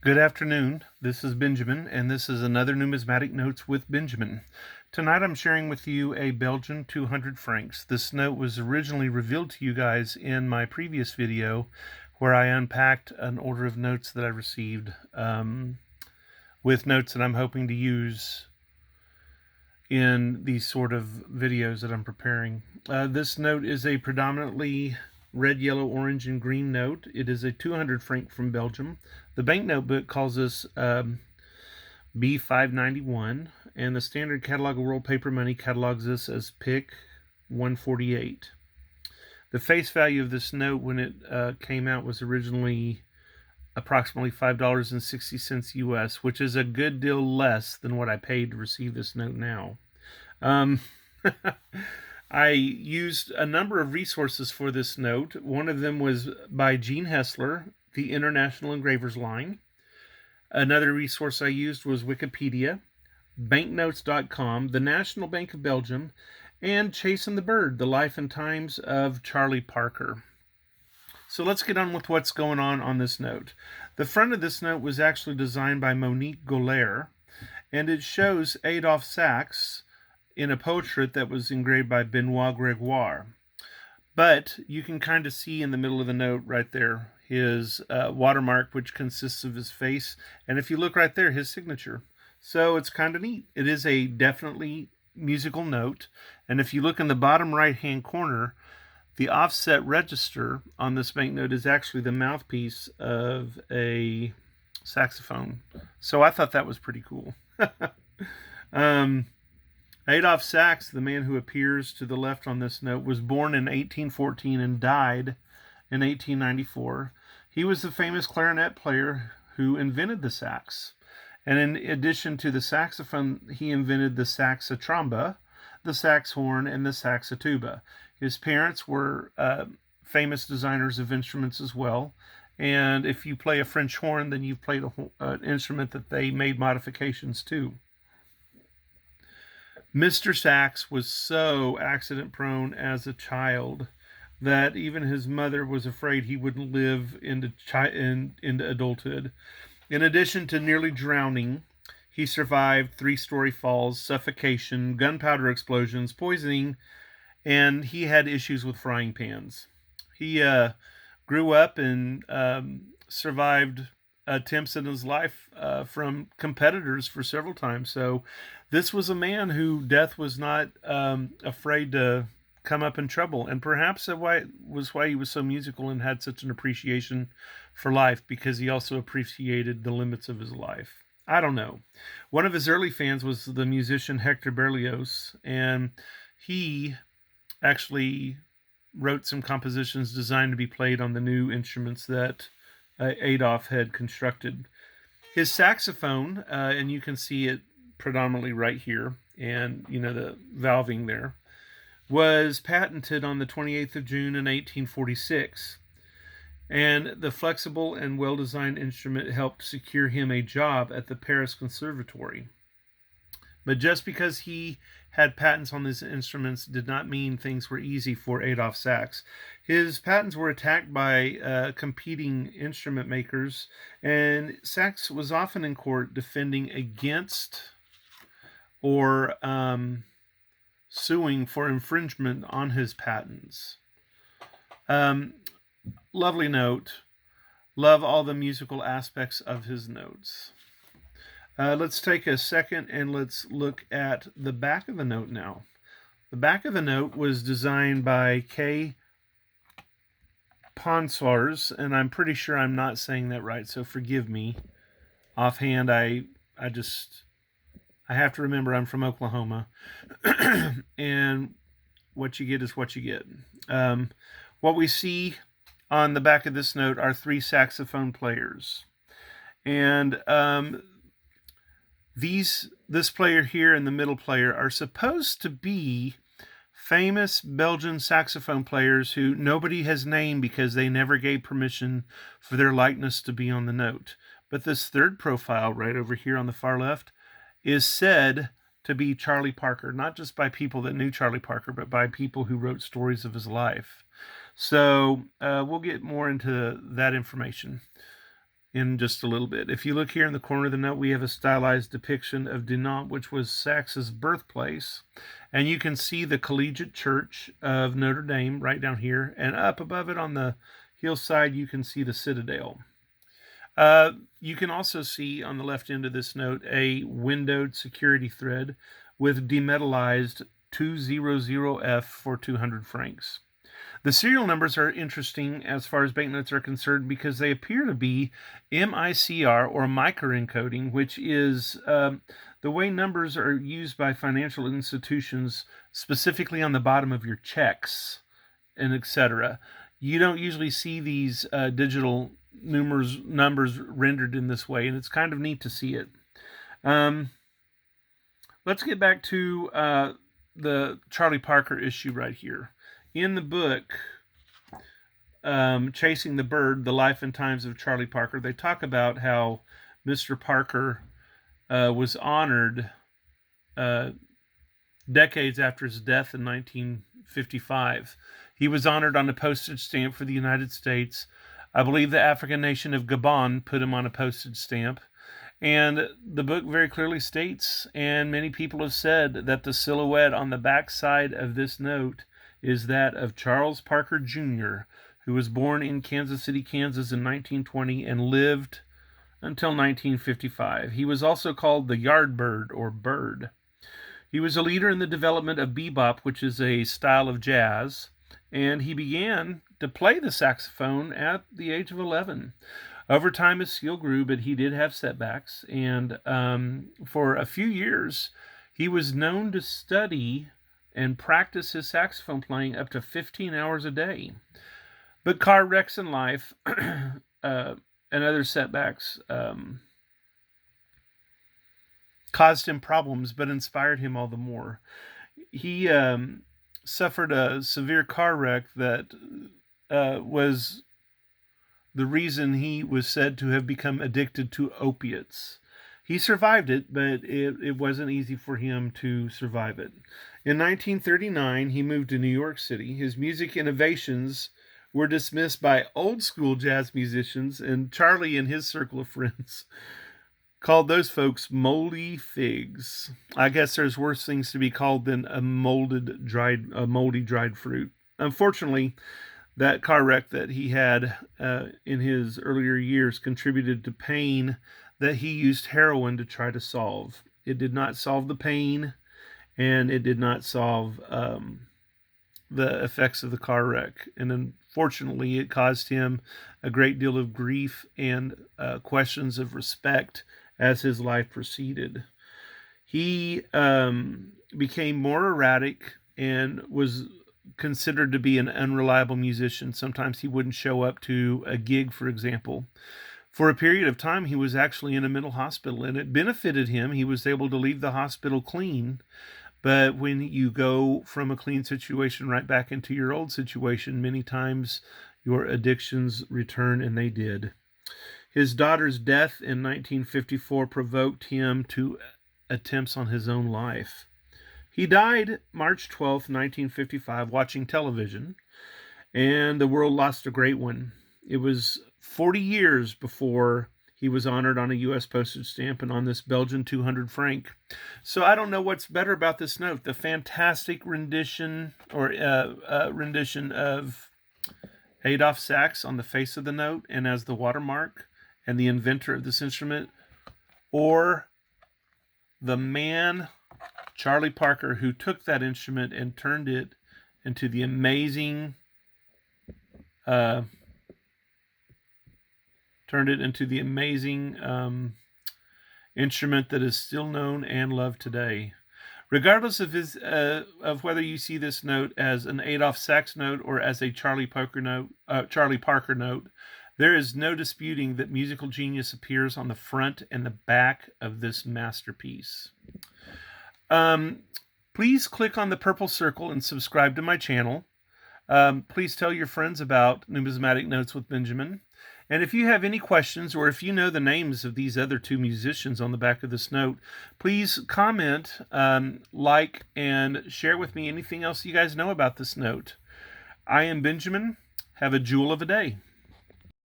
Good afternoon. This is Benjamin, and this is another Numismatic Notes with Benjamin. Tonight I'm sharing with you a Belgian 200 francs. This note was originally revealed to you guys in my previous video where I unpacked an order of notes that I received with notes that I'm hoping to use in these sort of videos that I'm preparing. This note is a predominantly red, yellow, orange, and green note. It is a 200 franc from Belgium. The banknote book calls this B591, and the Standard Catalog of World Paper Money catalogs this as PIC 148. The face value of this note when it came out was originally approximately $5.60 US, which is a good deal less than what I paid to receive this note now. I used a number of resources for this note. One of them was by Gene Hessler, the International Engravers Line. Another resource I used was Wikipedia, banknotes.com, the National Bank of Belgium, and Chasing the Bird, the life and times of Charlie Parker. So let's get on with what's going on this note. The front of this note was actually designed by Monique Golaire, and it shows Adolphe Sax in a portrait that was engraved by Benoit Gregoire. But you can kind of see in the middle of the note right there his watermark, which consists of his face. And if you look right there, his signature. So it's kind of neat. It is a definitely musical note. And if you look in the bottom right-hand corner, the offset register on this banknote is actually the mouthpiece of a saxophone. So I thought that was pretty cool. Adolphe Sax, the man who appears to the left on this note, was born in 1814 and died in 1894. He was the famous clarinet player who invented the sax. And in addition to the saxophone, he invented the saxotromba, the sax horn, and the saxotuba. His parents were famous designers of instruments as well. And if you play a French horn, then you've played an instrument that they made modifications to. Mr. Sax was so accident prone as a child that even his mother was afraid he wouldn't live into adulthood. In addition to nearly drowning, he survived 3-story falls, suffocation, gunpowder explosions, poisoning, and he had issues with frying pans. He grew up and survived attempts in his life from competitors for several times. So this was a man who death was not afraid to come up in trouble. And perhaps that was why he was so musical and had such an appreciation for life, because he also appreciated the limits of his life. I don't know. One of his early fans was the musician Hector Berlioz, and he actually wrote some compositions designed to be played on the new instruments that Adolphe had constructed. His saxophone, and you can see it predominantly right here, and the valving there, was patented on the 28th of June in 1846. And the flexible and well-designed instrument helped secure him a job at the Paris Conservatory. But just because he had patents on his instruments did not mean things were easy for Adolphe Sax. His patents were attacked by competing instrument makers, and Sax was often in court defending against or suing for infringement on his patents. Lovely note. Love all the musical aspects of his notes. Let's take a second and let's look at the back of the note now. The back of the note was designed by K. Ponsars, and I'm pretty sure I'm not saying that right, so forgive me. Offhand, I have to remember I'm from Oklahoma, and what you get is what you get. What we see on the back of this note are 3 saxophone players, and this player here and the middle player are supposed to be famous Belgian saxophone players who nobody has named because they never gave permission for their likeness to be on the note. But this third profile right over here on the far left is said to be Charlie Parker, not just by people that knew Charlie Parker, but by people who wrote stories of his life. So we'll get more into that information. in just a little bit. If you look here in the corner of the note, we have a stylized depiction of Dinant, which was Sax's birthplace. And you can see the Collegiate Church of Notre Dame right down here. And up above it on the hillside, you can see the Citadel. You can also see on the left end of this note a windowed security thread with demetallized 200F for 200 francs. The serial numbers are interesting as far as banknotes are concerned because they appear to be MICR or microencoding, which is the way numbers are used by financial institutions, specifically on the bottom of your checks and etc. You don't usually see these digital numbers rendered in this way, and it's kind of neat to see it. Let's get back to the Charlie Parker issue right here. In the book, Chasing the Bird, The Life and Times of Charlie Parker, they talk about how Mr. Parker was honored decades after his death in 1955. He was honored on a postage stamp for the United States. I believe the African nation of Gabon put him on a postage stamp. And the book very clearly states, and many people have said, that the silhouette on the back side of this note is that of Charles Parker Jr., who was born in Kansas City, Kansas in 1920 and lived until 1955. He was also called the Yardbird or Bird. He was a leader in the development of bebop, which is a style of jazz, and he began to play the saxophone at the age of 11. Over time, his skill grew, but he did have setbacks, and for a few years, he was known to study and practice his saxophone playing up to 15 hours a day. But car wrecks in life and other setbacks caused him problems, but inspired him all the more. He suffered a severe car wreck that was the reason he was said to have become addicted to opiates. He survived it, but it wasn't easy for him to survive it. In 1939, he moved to New York City. His music innovations were dismissed by old school jazz musicians, and Charlie and his circle of friends called those folks moldy figs. I guess there's worse things to be called than a moldy dried fruit. Unfortunately, that car wreck that he had in his earlier years contributed to pain that he used heroin to try to solve. It did not solve the pain, and it did not solve the effects of the car wreck. And unfortunately, it caused him a great deal of grief and questions of respect as his life proceeded. He became more erratic and was considered to be an unreliable musician. Sometimes he wouldn't show up to a gig, for example. For a period of time, he was actually in a mental hospital, and it benefited him. He was able to leave the hospital clean. But when you go from a clean situation right back into your old situation, many times your addictions return, and they did. His daughter's death in 1954 provoked him to attempts on his own life. He died March 12th, 1955, watching television, and the world lost a great one. It was 40 years before he was honored on a U.S. postage stamp and on this Belgian 200 franc. So I don't know what's better about this note, the fantastic rendition of Adolphe Sax on the face of the note and as the watermark and the inventor of this instrument, or the man, Charlie Parker, who took that instrument and turned it into the amazing instrument that is still known and loved today. Regardless of whether you see this note as an Adolphe Sax note or as a Charlie Parker note, there is no disputing that musical genius appears on the front and the back of this masterpiece. Please click on the purple circle and subscribe to my channel. Please tell your friends about Numismatic Notes with Benjamin. And if you have any questions, or if you know the names of these other two musicians on the back of this note, please comment, like, and share with me anything else you guys know about this note. I am Benjamin. Have a jewel of a day.